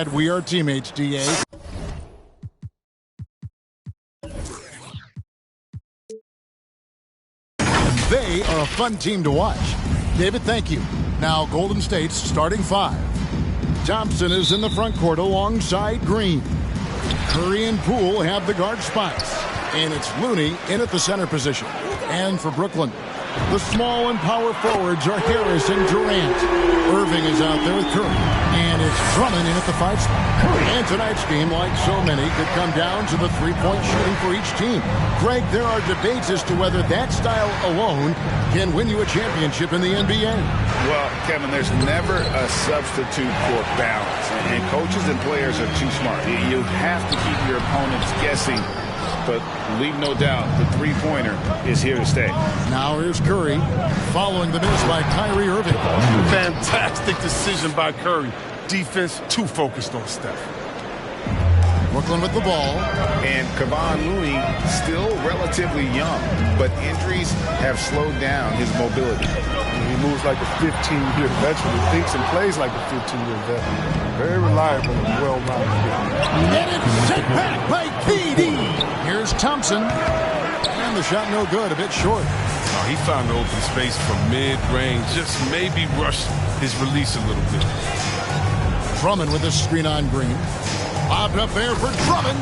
We are teammates, DA. They are a fun team to watch. David, thank you. Now, Golden State's starting five. Thompson is in the front court alongside Green. Curry and Poole have the guard spots. And it's Looney in at the center position. And for Brooklyn, the small and power forwards are Harris and Durant. Irving is out there with Curry. And it's Drummond in at the 5 spot. And tonight's game, like so many, could come down to the three-point shooting for each team. Greg, there are debates as to whether that style alone can win you a championship in the NBA. Well, Kevin, there's never a substitute for balance. And coaches and players are too smart. You have to keep your opponents guessing. But leave no doubt, the three-pointer is here to stay. Now here's Curry, following the miss by Kyrie Irving. Fantastic decision by Curry. Defense too focused on Steph. Brooklyn with the ball. And Kevon Looney still relatively young, but injuries have slowed down his mobility. He moves like a 15-year veteran. He thinks and plays like a 15-year veteran. Very reliable and well-rounded. And it's sent back by KD. Here's Thompson. And the shot no good, a bit short. Oh, he found the open space from mid-range. Just maybe rushed his release a little bit. Drummond with a screen on Green. Bobbed up there for Drummond.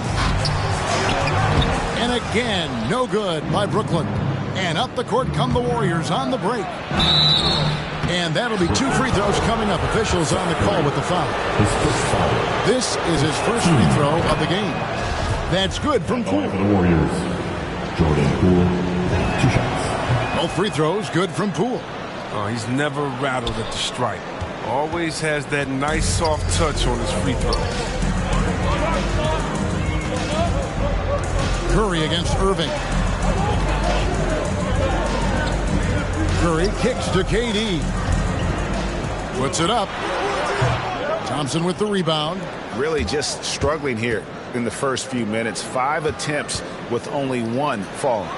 And again, no good by Brooklyn. And up the court come the Warriors on the break. And that'll be 2 free throws coming up. Officials on the call with the foul. This is his first free throw of the game. That's good from Poole. For the Warriors, Jordan Poole, 2 shots. Both free throws good from Poole. Oh, he's never rattled at the stripe. Always has that nice soft touch on his free throw. Curry against Irving. Curry kicks to KD. Puts it up. Thompson with the rebound. Really just struggling here in the first few minutes. 5 attempts with only 1 falling.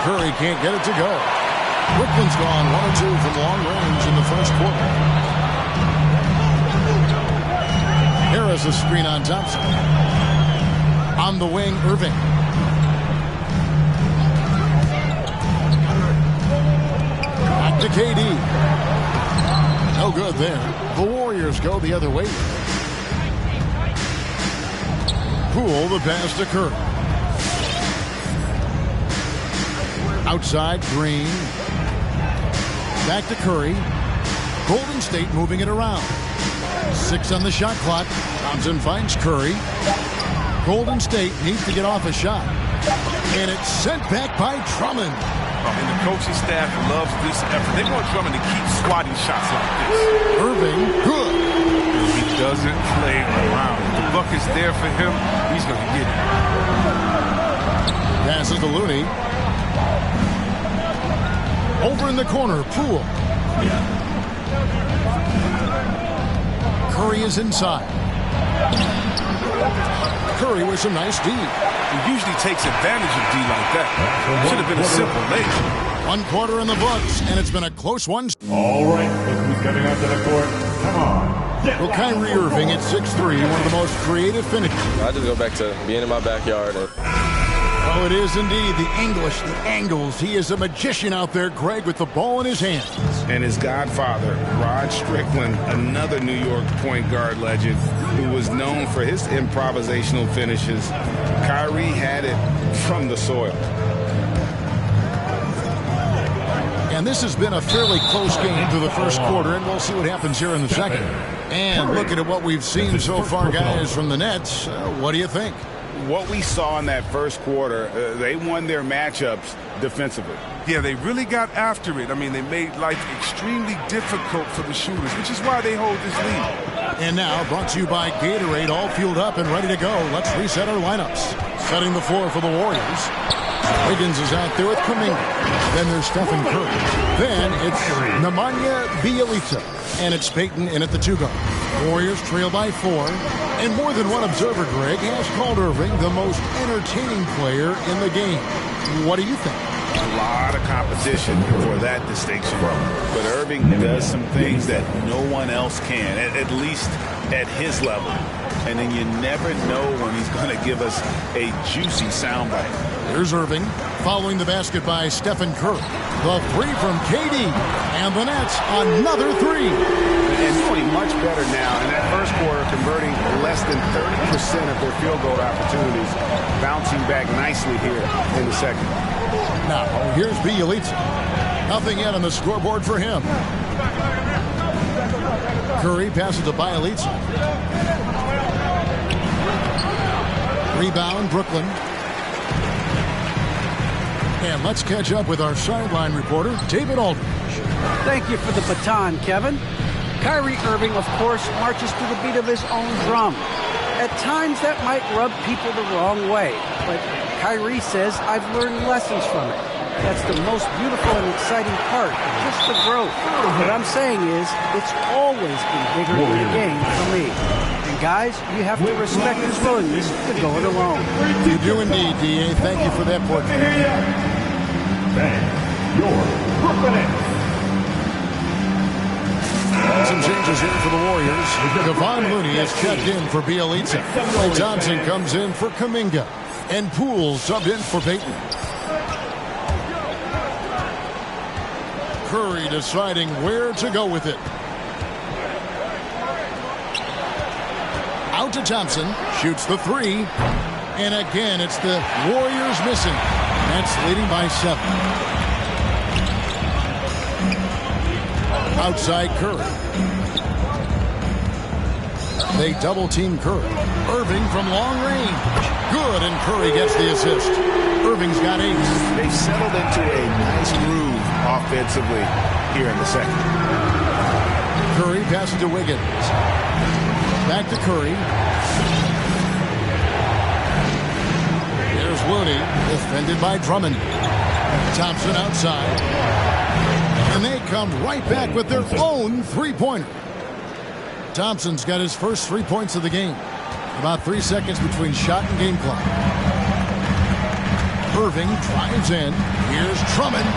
Curry can't get it to go. Brooklyn's gone 1 or 2 from long range in the first quarter. Harris a screen on Thompson. On the wing, Irving. Back to KD. No good there. The Warriors go the other way. Poole the pass to Curry. Outside, Green. Back to Curry. Golden State moving it around. 6 on the shot clock. Thompson finds Curry. Golden State needs to get off a shot. And it's sent back by Drummond. And the coaching staff loves this effort. They want Drummond to keep swatting shots like this. Irving, good. He doesn't play around. If the bucket's there for him, he's going to get it. Passes to Looney. Over in the corner, Poole. Curry is inside. Curry with some nice D. He usually takes advantage of D like that. Should have been a simple lay. 1 quarter in the books, and it's been a close one. All right, look who's coming onto the court. Come on. Well, Kyrie Irving at 6'3", one of the most creative finishers. I just go back to being in my backyard. Oh, it is indeed the English, the angles. He is a magician out there, Greg, with the ball in his hands. And his godfather, Rod Strickland, another New York point guard legend who was known for his improvisational finishes. Kyrie had it from the soil. And this has been a fairly close game to the first quarter, and we'll see what happens here in the second. And looking at what we've seen so far, guys, from the Nets, what do you think? What we saw in that first quarter, they won their matchups defensively. Yeah, they really got after it. I mean, they made life extremely difficult for the shooters, which is why they hold this lead. And now, brought to you by Gatorade, all fueled up and ready to go. Let's reset our lineups. Setting the floor for the Warriors. Wiggins is out there with Kuminga. Then there's Stephen Curry. Then it's Nemanja Bjelica. And it's Peyton in at the 2 guard. Warriors trail by 4. And more than one observer, Greg, has called Irving the most entertaining player in the game. What do you think? lot of competition for that distinction. But Irving does some things that no one else can, at least at his level. And then you never know when he's going to give us a juicy soundbite. Here's Irving following the basket by Stephen Curry. The three from KD. And the Nets, another three. And doing much better now. In that first quarter, converting less than 30% of their field goal opportunities. Bouncing back nicely here in the second. Now, here's Bjelica. Nothing yet on the scoreboard for him. Curry passes to Bjelica. Rebound, Brooklyn. And let's catch up with our sideline reporter, David Aldridge. Thank you for the baton, Kevin. Kyrie Irving, of course, marches to the beat of his own drum. At times, that might rub people the wrong way. But Kyrie says, I've learned lessons from it. That's the most beautiful and exciting part, just the growth. What I'm saying is, it's always been bigger in the game for me. And guys, you have to respect his willingness to go it alone. You do indeed, D.A. Thank you for that portrait. Your Brooklyn Nets. Some changes here for the Warriors. Kevon Looney is checked in for Bjelica. Klay Thompson comes in for Kuminga. And Poole subbed in for Payton. Curry deciding where to go with it. Out to Thompson. Shoots the three. And again, it's the Warriors missing. Nets leading by 7. Outside Curry. They double team Curry. Irving from long range. Good, and Curry gets the assist. Irving's got 8. They've settled into a nice groove offensively here in the second. Curry passes to Wiggins. Back to Curry. Here's Looney, defended by Drummond. Thompson outside. And they come right back with their own three-pointer. Thompson's got his first 3 points of the game. About 3 seconds between shot and game clock. Irving drives in. Here's Drummond.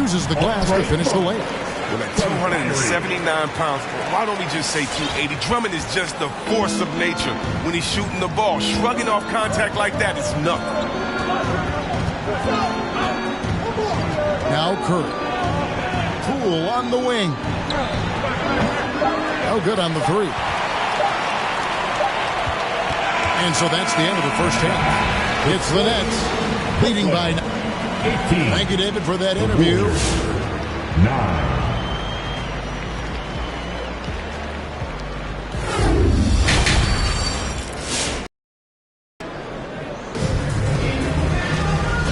Uses the glass to finish the layup. Well, at 279 pounds, why don't we just say 280? Drummond is just the force of nature when he's shooting the ball. Shrugging off contact like that is nothing. Now Curry. Poole on the wing. Oh, good on the three. And so that's the end of the first half. It's the Nets leading by 9. Thank you, David, for that interview. 9.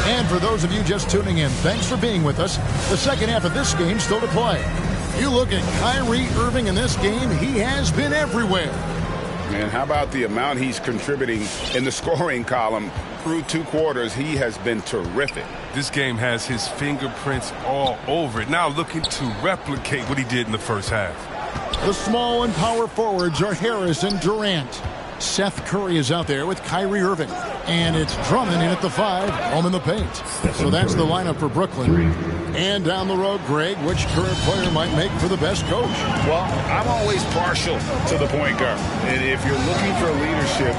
And for those of you just tuning in, thanks for being with us. The second half of this game still to play. You look at Kyrie Irving in this game, he has been everywhere. Man, how about the amount he's contributing in the scoring column? Through 2 quarters, he has been terrific. This game has his fingerprints all over it. Now looking to replicate what he did in the first half. The small and power forwards are Harris and Durant. Seth Curry is out there with Kyrie Irving. And it's Drummond in at the 5, home in the paint. So that's the lineup for Brooklyn. And down the road, Greg, which current player might make for the best coach? Well, I'm always partial to the point guard. And if you're looking for leadership,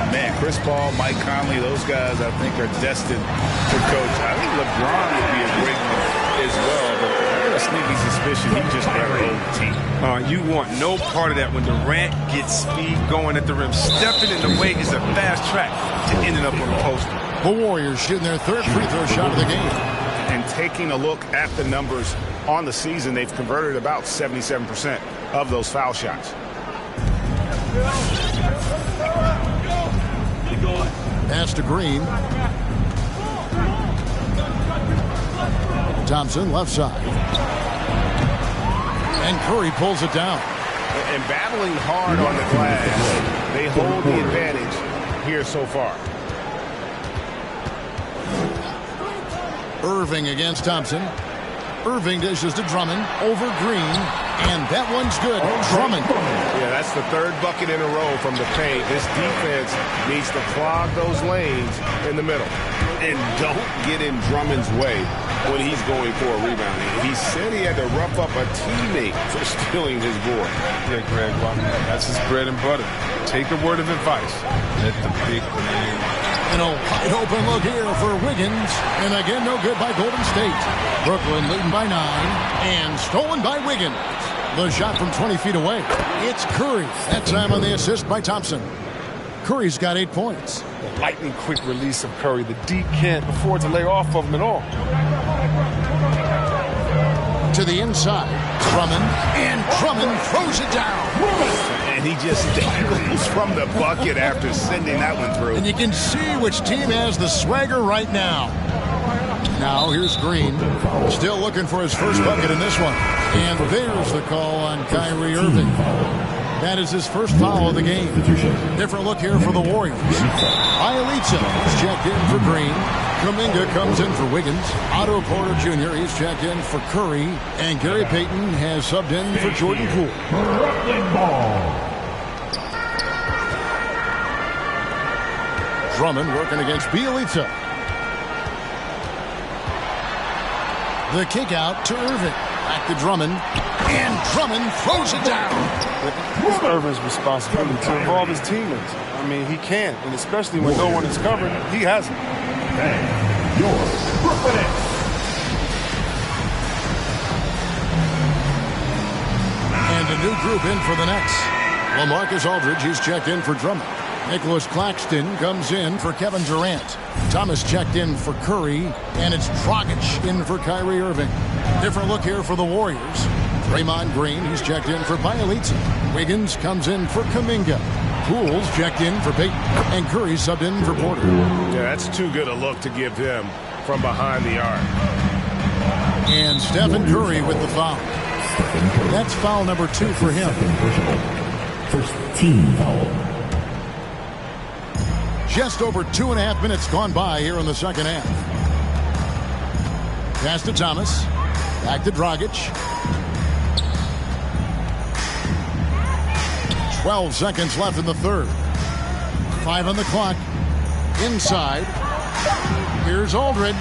man, Chris Paul, Mike Conley, those guys I think are destined to coach. I think LeBron would be a great one as well. But I have a sneaky suspicion he just never hold the team. You want no part of that when Durant gets speed going at the rim. Stepping in the way is a fast track to ending up on the post. The Warriors shooting their third free throw shot of the game. And taking a look at the numbers on the season, they've converted about 77% of those foul shots. Pass to Green. Thompson left side. And Curry pulls it down. And battling hard on the glass, they hold the advantage here so far. Irving against Thompson. Irving dishes to Drummond over Green. And that one's good. Drummond. Yeah, that's the third bucket in a row from the paint. This defense needs to clog those lanes in the middle. And don't get in Drummond's way when he's going for a rebound. He said he had to rough up a teammate for stealing his board. Yeah, Greg, well, that's his bread and butter. Take a word of advice. Let the big man. And a wide open look here for Wiggins. And again, no good by Golden State. Brooklyn leading by 9. And stolen by Wiggins. The shot from 20 feet away. It's Curry. That time on the assist by Thompson. Curry's got 8 points. The lightning quick release of Curry. The D can't afford to lay off of him at all. To the inside. Drummond. And Drummond throws it down. And he just dangles from the bucket after sending that one through. And you can see which team has the swagger right now. Now here's Green. Still looking for his first bucket in this one. And there's the call on Kyrie Irving. That is his first foul of the game. Different look here for the Warriors. Bielitsa is checked in for Green. Kuminga comes in for Wiggins. Otto Porter Jr. he's checked in for Curry. And Gary Payton has subbed in for Jordan Poole. Drummond working against Bielitsa. The kick out to Irving. Back to Drummond. And Drummond throws it down. It's Irving's responsibility to involve his teammates. I mean, he can, and especially when no one is covering, he has it. And a new group in for the Nets. LaMarcus Aldridge, he's checked in for Drummond. Nicholas Claxton comes in for Kevin Durant. Thomas checked in for Curry. And it's Dragic in for Kyrie Irving. Different look here for the Warriors. Draymond Green, he's checked in for Bielitsa. Wiggins comes in for Kuminga. Poole's checked in for Payton. And Curry subbed in for Porter. Yeah, that's too good a look to give him from behind the arc. And Stephen Curry with the foul. That's foul number 2 for him. First team foul. Just over 2.5 minutes gone by here in the second half. Pass to Thomas. Back to Dragic. 12 seconds left in the third. 5 on the clock. Inside. Here's Aldridge.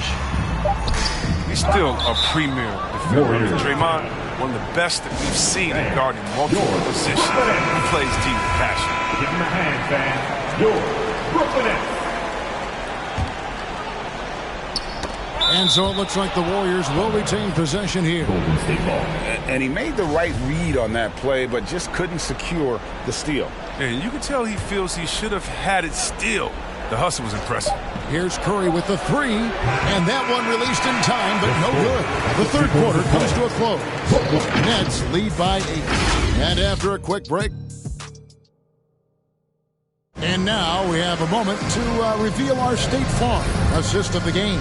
He's still a premier defender. Draymond, one of the best that we've seen in guarding multiple positions. He plays deep with passion. Give him a hand, fans. Your Brooklyn Nets. And so it looks like the Warriors will retain possession here. And he made the right read on that play, but just couldn't secure the steal. And you can tell he feels he should have had it still. The hustle was impressive. Here's Curry with the 3, and that one released in time, but no good. The third quarter comes to a close. Nets lead by 8. And after a quick break. And now we have a moment to reveal our State Farm assist of the game.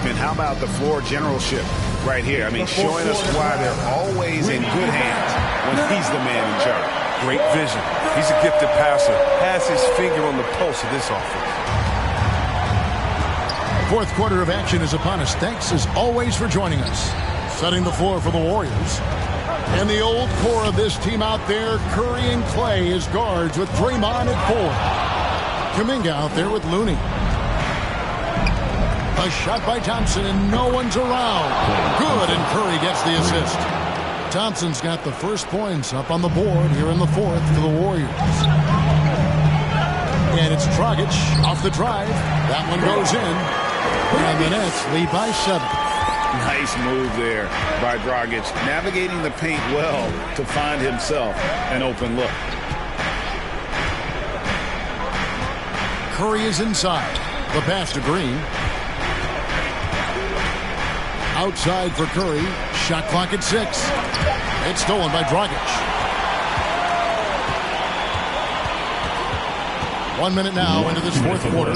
And how about the floor generalship right here? I mean, showing us why they're always in good hands when he's the man in charge. Great vision. He's a gifted passer. Has his finger on the pulse of this offense. Fourth quarter of action is upon us. Thanks as always for joining us. Setting the floor for the Warriors. And the old core of this team out there, Curry and Clay as guards with Draymond at 4. Kuminga out there with Looney. A shot by Thompson, and no one's around. Good, and Curry gets the assist. Thompson's got the first points up on the board here in the fourth for the Warriors. And it's Dragic off the drive. That one goes in. And the Nets lead by 7. Nice move there by Dragic, navigating the paint well to find himself an open look. Curry is inside. The pass to Green. Outside for Curry. Shot clock at 6. It's stolen by Dragic. 1 minute now into this fourth quarter.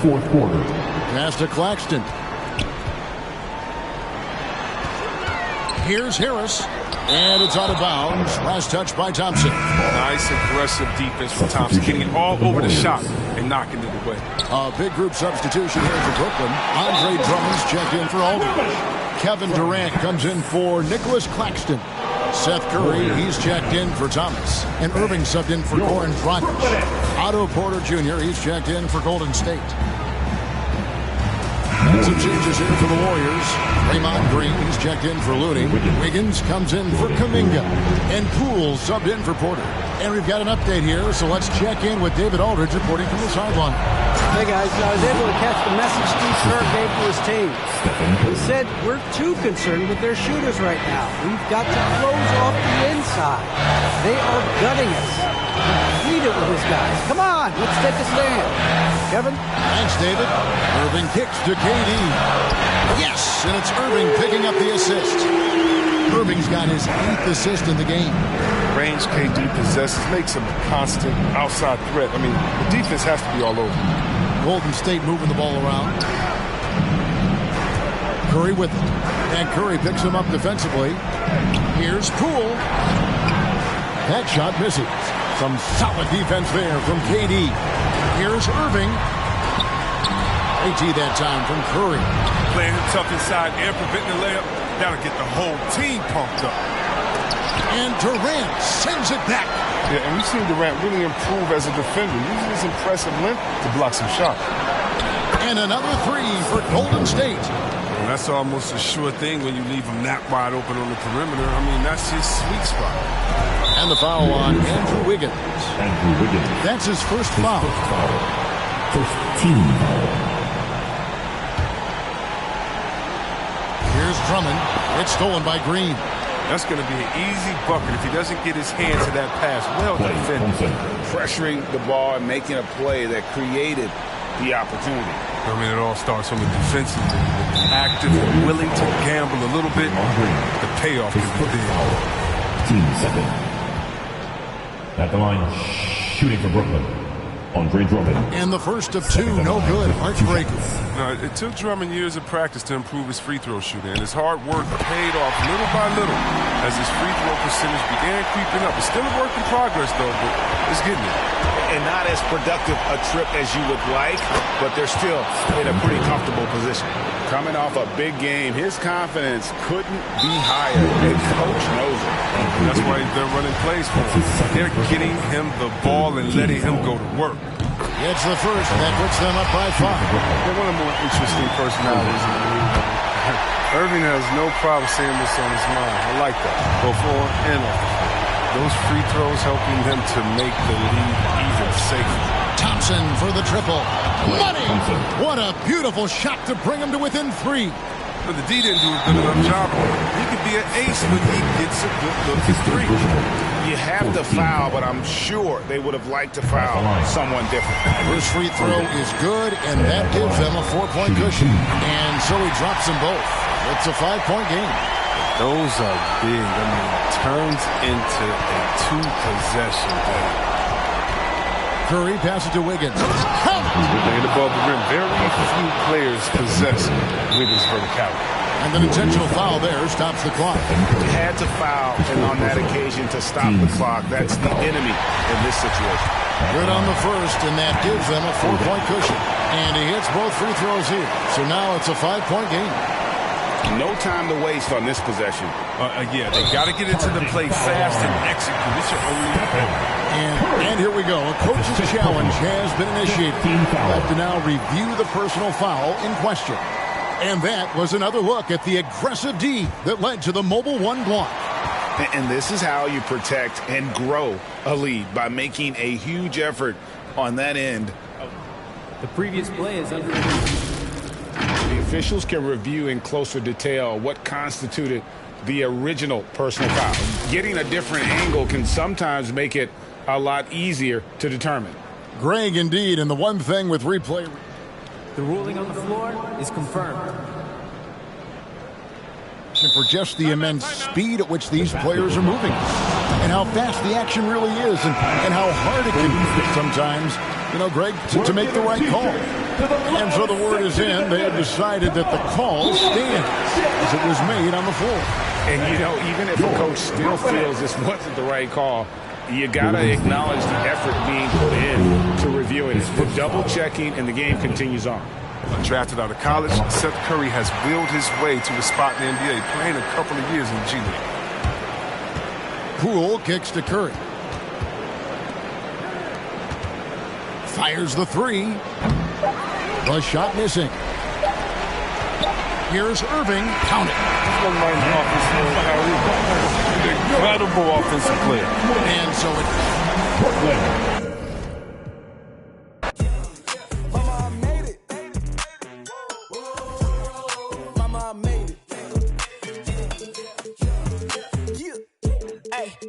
Fourth quarter. Pass to Claxton. Here's Harris. And it's out of bounds. Last touch by Thompson. Nice aggressive defense from Thompson. Getting it all over the shot and knocking it away. A big group substitution here for Brooklyn. Andre Drummond's checked in for Aldridge. Kevin Durant comes in for Nicholas Claxton. Seth Curry, he's checked in for Thomas. And Irving subbed in for Goran Dragic. Otto Porter Jr., he's checked in for Golden State. Some changes here for the Warriors. Draymond Green, he's checked in for Looney. Wiggins comes in for Kuminga. And Poole subbed in for Porter. And we've got an update here, so let's check in with David Aldridge reporting from the sideline. Hey guys, I was able to catch the message Steve Kerr gave to his team. He said, we're too concerned with their shooters right now. We've got to close off the inside. They are gutting us. Lead it with his guys. Come on, let's take a stand. Kevin? Thanks, David. Irving kicks to KD. Yes, and it's Irving picking up the assist. Irving's got his 8th assist in the game. Range KD possesses makes him a constant outside threat. I mean, the defense has to be all over. Golden State moving the ball around. Curry with it. And Curry picks him up defensively. Here's Poole. That shot misses. Some solid defense there from KD. Here's Irving. AT that time from Curry. Playing him tough inside and preventing the layup. That'll get the whole team pumped up. And Durant sends it back. Yeah, and we've seen Durant really improve as a defender, using his impressive length to block some shots. And another 3 for Golden State. And that's almost a sure thing when you leave him that wide open on the perimeter. I mean, that's his sweet spot. And the foul on Andrew Wiggins. That's his first foul. First team foul. Here's Drummond. It's stolen by Green. That's going to be an easy bucket if he doesn't get his hands to that pass. Well defended. Pressuring the ball and making a play that created the opportunity. I mean, it all starts from the defensive end. Active and willing to gamble a little bit. The payoff is big. Team 7. At the line, shooting for Brooklyn. Andre Drummond. And the first of 2, no good. Heartbreaker. Now, it took Drummond years of practice to improve his free throw shooting, and his hard work paid off little by little as his free throw percentage began creeping up. It's still a work in progress, though, but it's getting it. And not as productive a trip as you would like, but they're still in a pretty comfortable position. Coming off a big game, his confidence couldn't be higher, and coach knows it. That's why they're running plays for him. They're getting him the ball and letting him go to work. It's the first, and that puts them up by 5. They're one of the more interesting personalities in the league. Irving has no problem saying this on his mind. I like that, both on and off the field. Those free throws helping them to make the lead even safer. Thompson for the triple. Money! What a beautiful shot to bring him to within 3. But the D didn't do a good enough job. He could be an ace when he gets a good look at 3. You have to foul, but I'm sure they would have liked to foul someone different. First free throw is good, and that gives them a 4-point cushion. And so he drops them both. It's a 5-point game. Those are big. I mean, turns into a 2-possession game. Curry passes to Wiggins. Laying above the rim. Very few players possess Wiggins' verticality. And an intentional foul there stops the clock. You had to foul, and on that occasion to stop the clock. That's the enemy in this situation. Good on the first, and that gives them a 4-point cushion. And he hits both free throws here. So now it's a 5-point game. No time to waste on this possession. Yeah, they got to get into the play fast and execute. It's your only And here we go. A coach's challenge has been initiated. We'll have to now review the personal foul in question. And that was another look at the aggressive D that led to the Mobile 1 block. And this is how you protect and grow a lead, by making a huge effort on that end. The previous play is under. The officials can review in closer detail what constituted the original personal foul. Getting a different angle can sometimes make it a lot easier to determine. Greg, indeed, and the one thing with replay. The ruling on the floor is confirmed. For just the immense speed at which these players are moving, and how fast the action really is, and how hard it can be sometimes, you know, Greg, to make the right call. And so the word is in. They have decided that the call stands as it was made on the floor. And, you know, even if a coach still feels this wasn't the right call, you got to acknowledge the effort being put in to reviewing it. The double-checking, and the game continues on. Drafted out of college, Seth Curry has willed his way to a spot in the NBA, playing a couple of years in the G League. Poole kicks to Curry. Fires the three. The shot missing. Here's Irving. Count it. Incredible offensive player. And so it...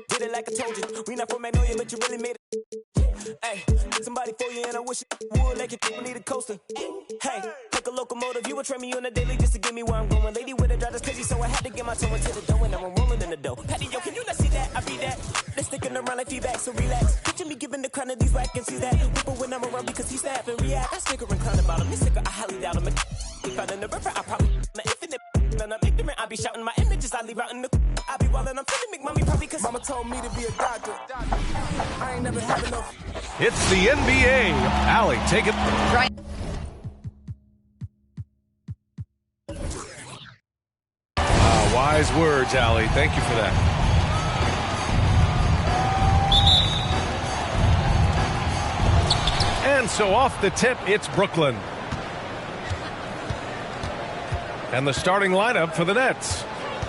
Did it like I told you. We not from Magnolia, but you really made it. Hey, somebody for you, and I wish it would like you need a coaster. Hey, like a locomotive, you would train me on a daily just to get me where I'm going. Lady with a drive that's crazy, so I had to get my toe into the dough, and now I'm rolling in the dough. Patty, yo, can you not see that? I be that. They're sticking around like feedback, so relax. Picture me giving the crown of these whack and see that. Whipper when I'm around because he's snap and react. I sticker and clown about him. This sicker, I highly doubt him. If I done the river, I probably my infinite. And I'm ignorant, I be shouting my images, I leave out in the I be wildin', I'm feeling make mommy probably cause mama told me to be a doctor. I ain't never had enough. It's the NBA. Allie, take it. Right. Wise words, Allie. Thank you for that. And so off the tip, it's Brooklyn. And the starting lineup for the Nets.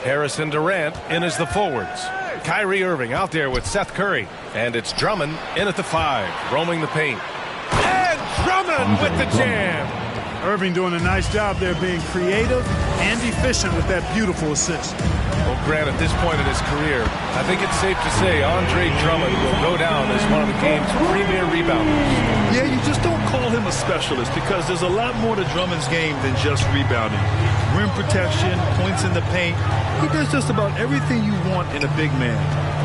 Harris and Durant in as the forwards. Kyrie Irving out there with Seth Curry. And it's Drummond in at the 5, roaming the paint. And Drummond with the jam. Irving doing a nice job there being creative and efficient with that beautiful assist. Well, Grant, at this point in his career, I think it's safe to say Andre Drummond will go down as one of the game's premier rebounders. Yeah, you just don't call him a specialist because there's a lot more to Drummond's game than just rebounding. Rim protection, points in the paint. He does just about everything you want in a big man.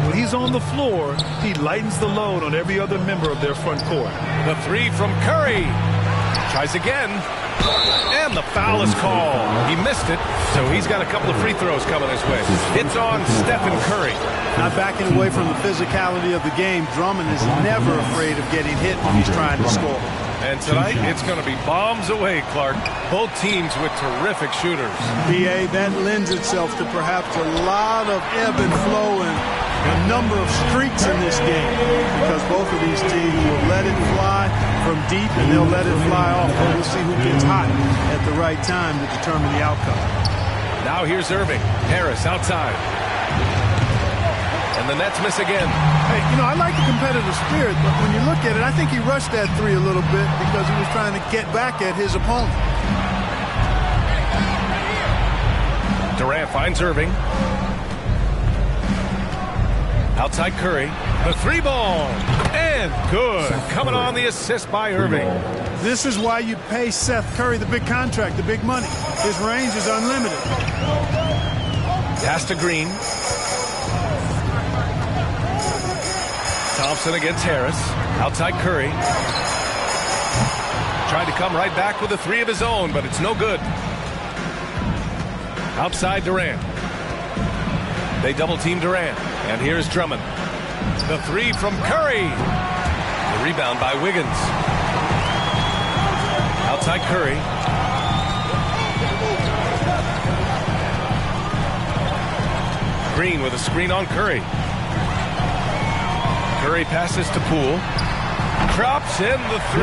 When he's on the floor, he lightens the load on every other member of their front court. The 3 from Curry. Tries again. And the foul is called. He missed it, so he's got a couple of free throws coming his way. It's on Stephen Curry. Not backing away from the physicality of the game. Drummond is never afraid of getting hit when he's trying to score. And tonight, it's going to be bombs away, Clark. Both teams with terrific shooters. BA, that lends itself to perhaps a lot of ebb and flow and a number of streaks in this game because both of these teams will let it fly from deep and they'll let it fly off. But we'll see who gets hot at the right time to determine the outcome. Now here's Irving. Harris outside. And the Nets miss again. Hey, you know, I like the competitive spirit, but when you look at it, I think he rushed that 3 a little bit because he was trying to get back at his opponent. Durant finds Irving. Outside Curry. The 3-ball. And good. Coming on the assist by Irving. This is why you pay Seth Curry the big contract, the big money. His range is unlimited. Pass to Green. Thompson against Harris. Outside Curry. Tried to come right back with a 3 of his own, but it's no good. Outside Durant. They double-team Durant. And here's Drummond. The 3 from Curry. The rebound by Wiggins. Outside Curry. Green with a screen on Curry. Curry passes to Poole. Drops in the 3.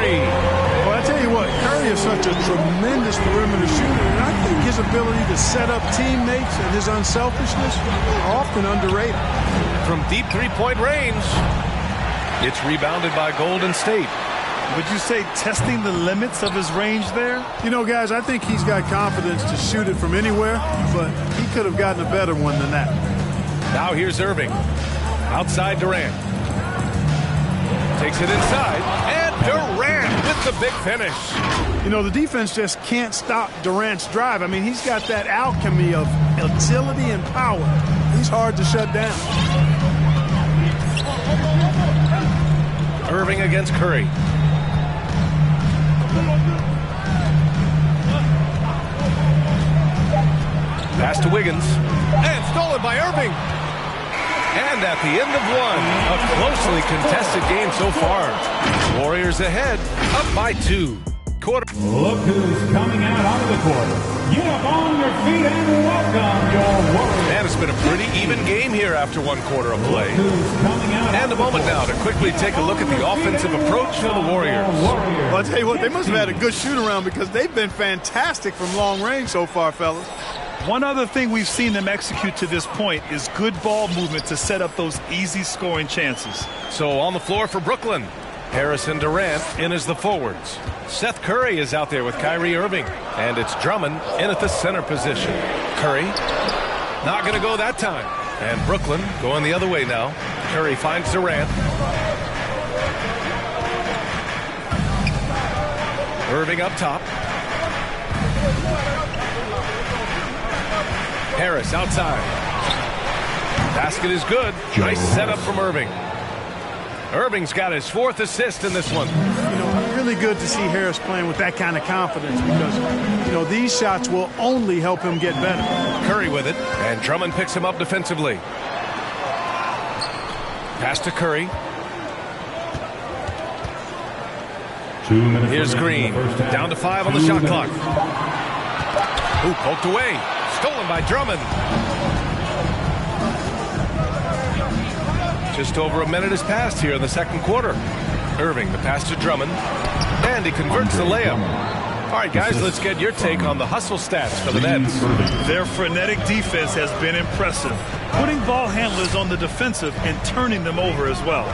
Well, I tell you what, Curry is such a tremendous perimeter shooter, and I think his ability to set up teammates and his unselfishness are often underrated. From deep 3-point range, it's rebounded by Golden State. Would you say testing the limits of his range there? You know, guys, I think he's got confidence to shoot it from anywhere, but he could have gotten a better one than that. Now here's Irving. Outside Durant. Takes it inside, and Durant with the big finish. You know, the defense just can't stop Durant's drive. I mean, he's got that alchemy of agility and power. He's hard to shut down. Irving against Curry. Pass to Wiggins, and stolen by Irving. And at the end of 1, a closely contested game so far. Warriors ahead, up by 2. Look who's coming out onto the court. Get up on your feet and welcome your Warriors. And it's been a pretty even game here after one quarter of play. And a moment now to quickly take a look at the offensive approach for the Warriors. Well, I'll tell you what, they must have had a good shoot-around because they've been fantastic from long range so far, fellas. One other thing we've seen them execute to this point is good ball movement to set up those easy scoring chances. So on the floor for Brooklyn, Harris and Durant in as the forwards. Seth Curry is out there with Kyrie Irving. And it's Drummond in at the center position. Curry not going to go that time. And Brooklyn going the other way now. Curry finds Durant. Irving up top. Harris outside. Basket is good. Nice setup from Irving. Irving's got his 4th assist in this one. Really good to see Harris playing with that kind of confidence because, these shots will only help him get better. Curry with it, and Drummond picks him up defensively. Pass to Curry. 2 minutes. Here's Green. Down to 5 on the shot clock. Ooh, poked away. Stolen by Drummond. Just over a minute has passed here in the second quarter. Irving, the pass to Drummond. And he converts the layup. All right, guys, let's get your take on the hustle stats for the Nets. Their frenetic defense has been impressive, putting ball handlers on the defensive and turning them over as well.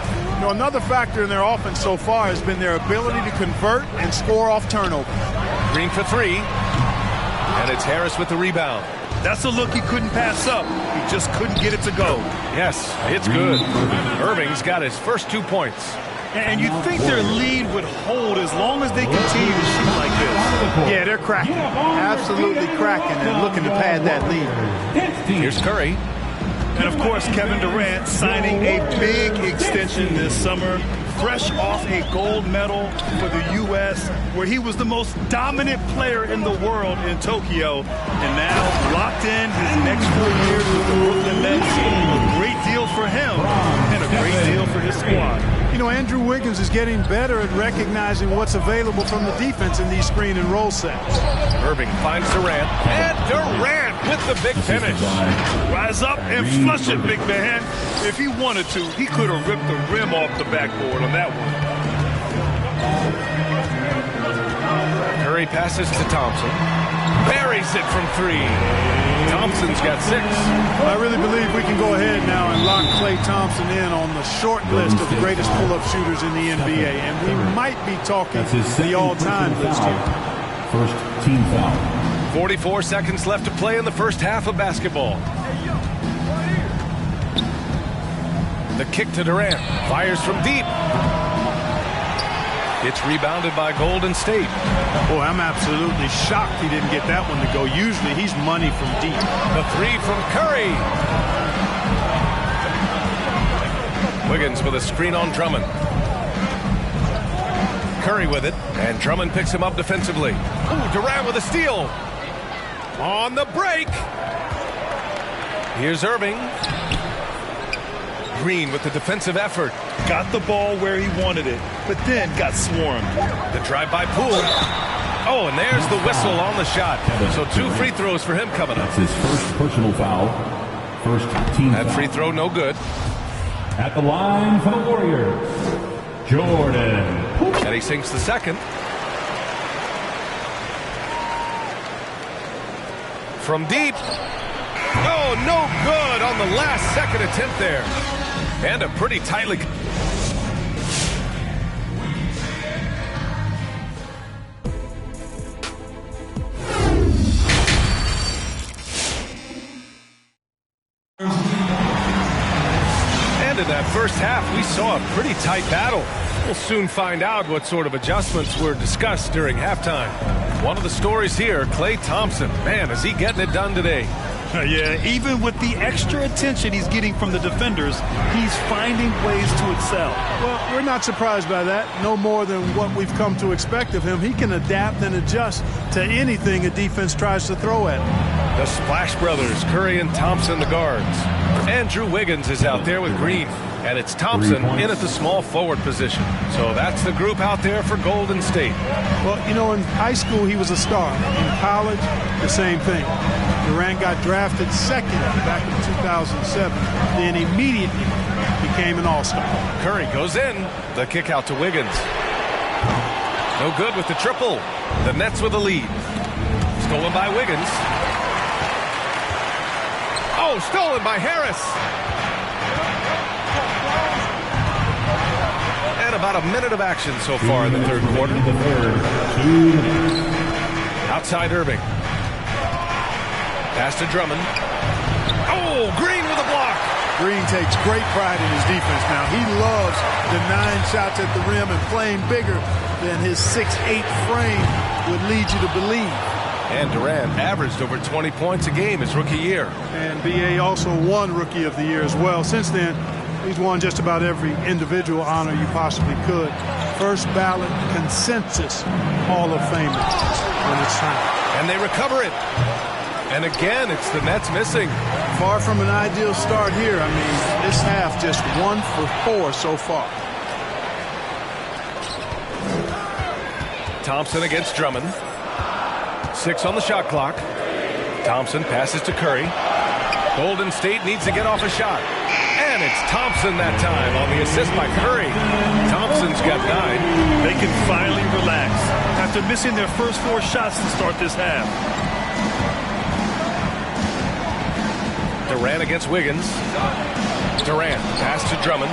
Another factor in their offense so far has been their ability to convert and score off turnover. Green for 3. And it's Harris with the rebound. That's a look he couldn't pass up. He just couldn't get it to go. Yes, it's good. Irving's got his first 2 points. And you'd think their lead would hold as long as they continue to shoot like this. Yeah, they're cracking. Absolutely cracking and looking to pad that lead. Here's Curry. And, of course, Kevin Durant signing a big extension this summer, fresh off a gold medal for the U.S., where he was the most dominant player in the world in Tokyo, and now locked in his next 4 years with the Brooklyn Nets. A great deal for him and a great deal for his squad. Andrew Wiggins is getting better at recognizing what's available from the defense in these screen and roll sets. Irving finds Durant, and Durant with the big finish. Rise up and flush it, big man. If he wanted to, he could have ripped the rim off the backboard on that one. Curry passes to Thompson. Buries it from 3. Thompson's got 6. I really believe we can go ahead now and lock Klay Thompson in on the short list of the greatest pull-up shooters in the NBA, and we might be talking the all-time list here. First team foul. 44 seconds left to play in the first half of basketball. The kick to Durant. Fires from deep. It's rebounded by Golden State. Boy, I'm absolutely shocked he didn't get that one to go. Usually he's money from deep. The 3 from Curry. Wiggins with a screen on Drummond. Curry with it, and Drummond picks him up defensively. Ooh, Durant with a steal. On the break. Here's Irving. Green with the defensive effort. Got the ball where he wanted it, but then got swarmed. The drive by Poole. Oh, and there's the whistle on the shot. So 2 free throws for him coming up. That's his first personal foul. First team That foul. free throw no good. At the line for the Warriors, Jordan. And he sinks the second. From deep. Oh, no good on the last second attempt there. And a pretty tightly... And in that first half, we saw a pretty tight battle. We'll soon find out what sort of adjustments were discussed during halftime. One of the stories here, Klay Thompson. Man, is he getting it done today. Yeah, even with the extra attention he's getting from the defenders, he's finding ways to excel. Well, we're not surprised by that. No more than what we've come to expect of him. He can adapt and adjust to anything a defense tries to throw at him. The Splash Brothers, Curry and Thompson, the guards. Andrew Wiggins is out there with Green. And it's Thompson in at the small forward position. So that's the group out there for Golden State. Well, you know, in high school, he was a star. In college, the same thing. Durant got drafted second back in 2007, then immediately became an all-star. Curry goes in. The kick out to Wiggins. No good with the triple. The Nets with the lead. Stolen by Wiggins. Oh, stolen by Harris. And about a minute of action so far in the third quarter. Outside Irving. Pass to Drummond. Oh, Green with a block. Green takes great pride in his defense now. He loves the 9 shots at the rim and playing bigger than his 6'8" frame would lead you to believe. And Durant averaged over 20 points a game his rookie year. And B.A. also won Rookie of the Year as well. Since then, he's won just about every individual honor you possibly could. First ballot consensus Hall of Famer when it's time. And they recover it. And again, it's the Nets missing. Far from an ideal start here. I mean, this half just 1 for 4 so far. Thompson against Drummond. 6 on the shot clock. Thompson passes to Curry. Golden State needs to get off a shot. And it's Thompson that time on the assist by Curry. Thompson's got 9. They can finally relax after missing their first 4 shots to start this half. Durant against Wiggins. Durant pass to Drummond.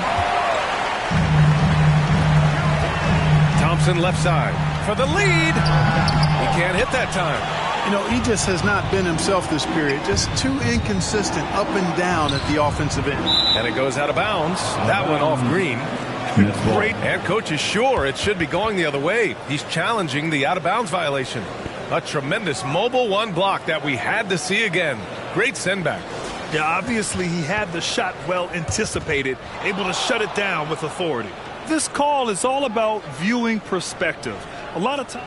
Thompson left side for the lead. He can't hit that time. You know, he just has not been himself this period. Just too inconsistent up and down at the offensive end. And it goes out of bounds. That went off Green. Great. And coach is sure it should be going the other way. He's challenging the out-of-bounds violation. A tremendous mobile 1 block that we had to see again. Great send-back. Yeah, obviously he had the shot well anticipated, able to shut it down with authority. This call is all about viewing perspective. A lot of times,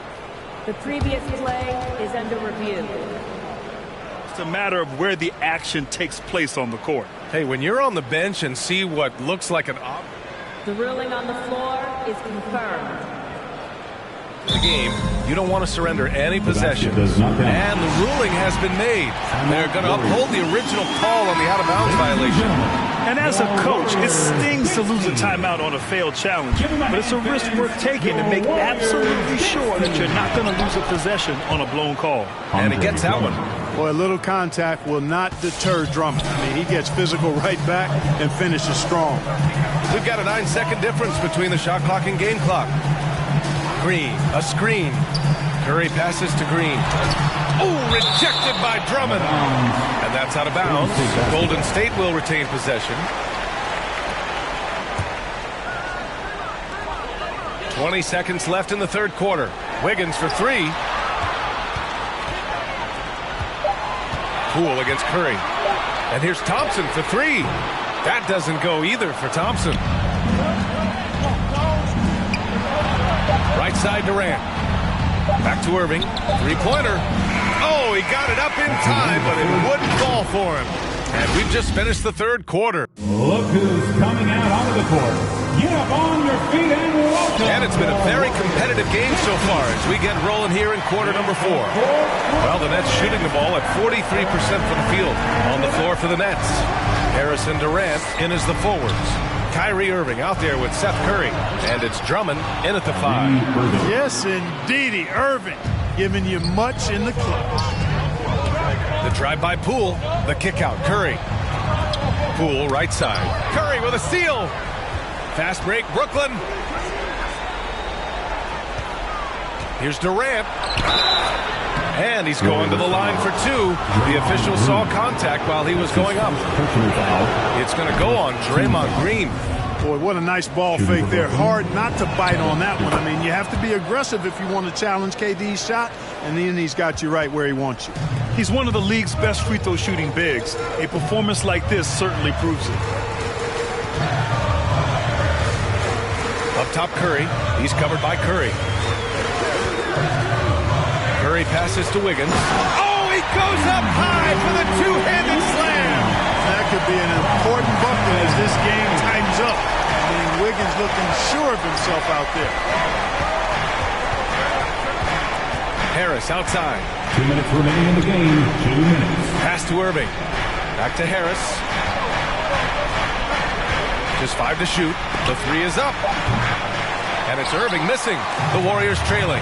the previous play is under review. It's a matter of where the action takes place on the court. Hey, when you're on the bench and see what looks like an the ruling on the floor is confirmed. The game, you don't want to surrender any possessions. And the ruling has been made. They're going to uphold the original call on the out-of-bounds violation. And as a coach, it stings to lose a timeout on a failed challenge. But it's a risk worth taking to make absolutely sure that you're not going to lose a possession on a blown call. And he gets that one. Boy, a little contact will not deter Drummond. I mean, he gets physical right back and finishes strong. We've got a 9-second difference between the shot clock and game clock. Green, a screen. Curry passes to Green. Oh, rejected by Drummond. And that's out of bounds. Golden State will retain possession. 20 seconds left in the third quarter. Wiggins for 3. Poole against Curry. And here's Thompson for 3. That doesn't go either for Thompson. Right side Durant. Back to Irving. 3-pointer. Oh, he got it up in time, but it wouldn't fall for him. And we've just finished the third quarter. Look who's coming out onto the court. Get up on your feet and welcome. And it's been a very competitive game so far as we get rolling here in quarter number 4. Well, the Nets shooting the ball at 43% from the field. On the floor for the Nets. Harris and Durant in as the forwards. Kyrie Irving out there with Seth Curry. And it's Drummond in at the 5. Yes, indeedy. Irving giving you much in the clutch. The drive by Poole. The kick out. Curry. Poole right side. Curry with a steal. Fast break. Brooklyn. Here's Durant. And he's going to the line for 2. The official saw contact while he was going up. It's going to go on Draymond Green. Boy, what a nice ball fake there. Hard not to bite on that one. I mean, you have to be aggressive if you want to challenge KD's shot, and then he's got you right where he wants you. He's one of the league's best free throw shooting bigs. A performance like this certainly proves it. Up top, Curry. He's covered by Curry. Curry passes to Wiggins. Oh, he goes up high for the two-handed slam. That could be an important bucket as this game tightens up. I mean, Wiggins looking sure of himself out there. Harris outside. 2 minutes remaining in the game. 2 minutes. Pass to Irving. Back to Harris. Just 5 to shoot. The 3 is up. And it's Irving missing. The Warriors trailing.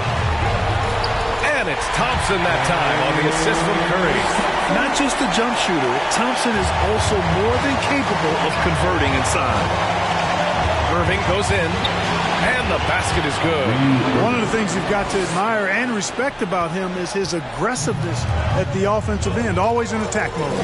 And it's Thompson that time on the assist from Curry. Not just a jump shooter, Thompson is also more than capable of converting inside. Irving goes in, and the basket is good. One of the things you've got to admire and respect about him is his aggressiveness at the offensive end, always in attack mode.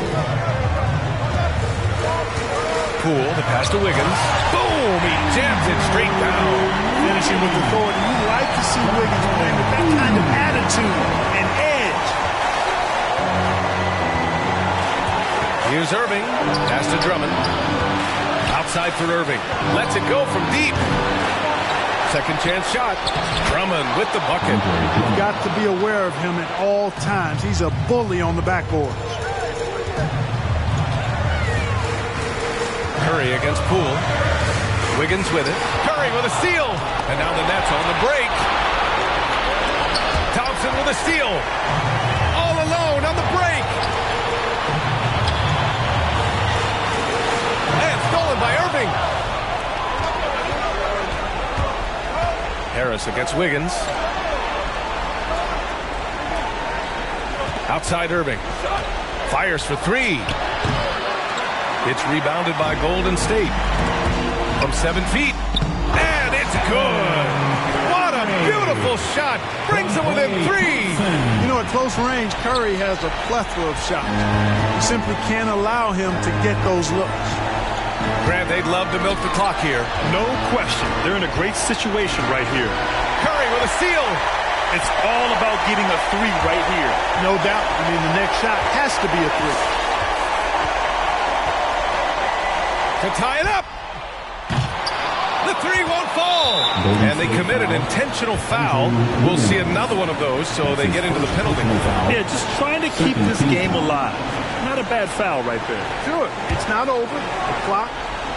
Poole, the pass to Wiggins. Boom! He jams it straight down. Finishing with authority. You like to see Wiggins playing with that kind of attitude and edge. Here's Irving. Pass to Drummond. Outside for Irving. Lets it go from deep. Second chance shot. Drummond with the bucket. You've got to be aware of him at all times. He's a bully on the backboard. Curry against Poole. Wiggins with it. Curry with a steal. And now the Nets on the break. Thompson with a steal. All alone on the break. And stolen by Irving. Harris against Wiggins. Outside Irving. Fires for 3. It's rebounded by Golden State. From 7 feet. And it's good. What a beautiful shot. Brings them within 3. You know, at close range, Curry has a plethora of shots. You simply can't allow him to get those looks. Grant, they'd love to milk the clock here. No question. They're in a great situation right here. Curry with a steal. It's all about getting a 3 right here. No doubt. I mean, the next shot has to be a 3. To tie it up. The 3 won't fall. And they commit an intentional foul. We'll see another one of those, so they get into the penalty. Yeah, just trying to keep this game alive. Not a bad foul right there. Sure, it's not over. The clock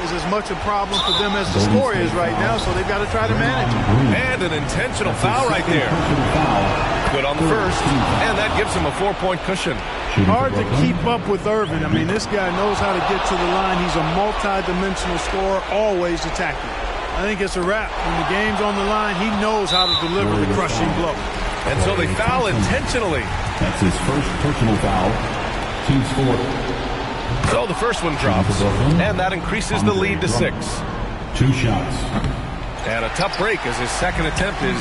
is as much a problem for them as the score is right now, so they've got to try to manage it. And an intentional foul right there. Good on the first, and that gives him a 4-point cushion. Hard to keep up with Irving. I mean, this guy knows how to get to the line. He's a multi-dimensional scorer, always attacking. I think it's a wrap. When the game's on the line, he knows how to deliver the crushing blow. And so they foul intentionally. That's his first personal foul. Team score. So the first one drops, and that increases the lead to 6. 2 shots. And a tough break as his second attempt is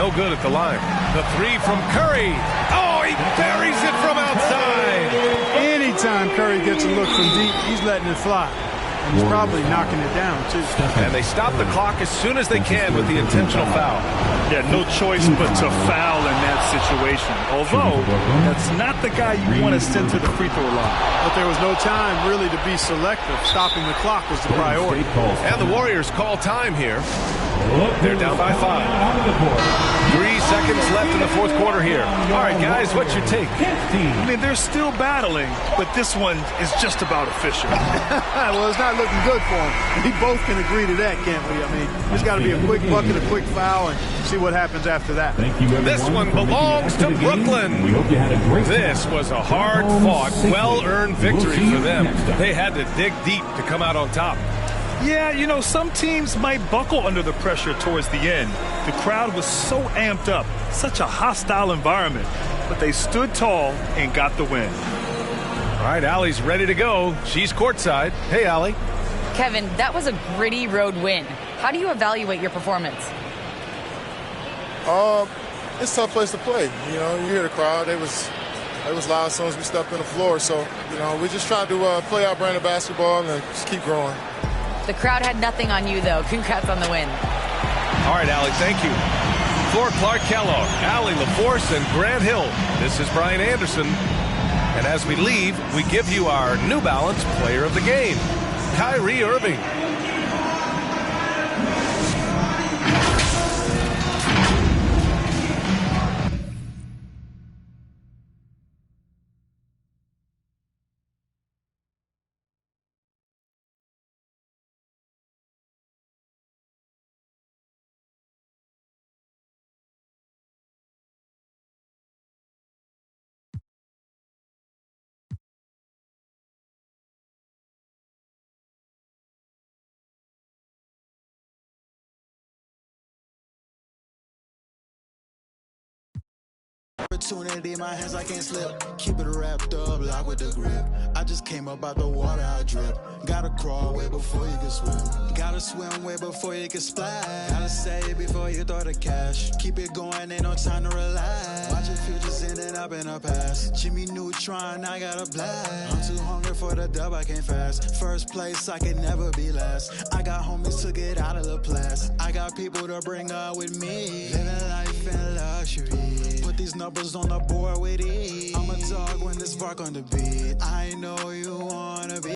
no good at the line. The 3 from Curry. Oh, he buries it from outside. Anytime Curry gets a look from deep, he's letting it fly. And he's probably knocking it down, too. And they stop the clock as soon as they can with the intentional foul. Yeah, no choice but to foul in that situation. Although, that's not the guy you want to send to the free throw line. But there was no time really to be selective. Stopping the clock was the priority. And the Warriors call time here. They're down by 5. 3 seconds left in the fourth quarter here. All right, guys, what's your take? I mean, they're still battling, but this one is just about official. Well, it's not looking good for them. We both can agree to that, can't we? I mean, there's got to be a quick bucket, a quick foul, and see what happens after that. Thank you, this one belongs to Brooklyn. We hope you had a great This was a hard-fought, well-earned victory for them. They had to dig deep to come out on top. Yeah, you know, some teams might buckle under the pressure towards the end. The crowd was so amped up, such a hostile environment, but they stood tall and got the win. All right, Allie's ready to go. She's courtside. Hey, Allie. Kevin, that was a gritty road win. How do you evaluate your performance? It's a tough place to play. You know, you hear the crowd. It was loud as soon as we stepped on the floor. So, you know, we just tried to play our brand of basketball and just keep growing. The crowd had nothing on you, though. Congrats on the win. All right, Allie, thank you. For Clark Kellogg, Allie LaForce, and Grant Hill, this is Brian Anderson. And as we leave, we give you our New Balance Player of the Game, Kyrie Irving. opportunity, my hands I can't slip. Keep it wrapped up, lock with the grip. I just came up out the water, I drip. Gotta crawl way before you can swim. Gotta swim way before you can splash. Gotta save before you throw the cash. Keep it going, ain't no time to relax. Watch your futures ending up in the past. Jimmy Neutron, I got a blast. I'm too hungry for the dub, I can't fast. First place, I can never be last. I got homies to get out of the class. I got people to bring up with me. Living life in luxury. Put these numbers on the board with ease. I'm a dog when this bark on the beat. I know you wanna be.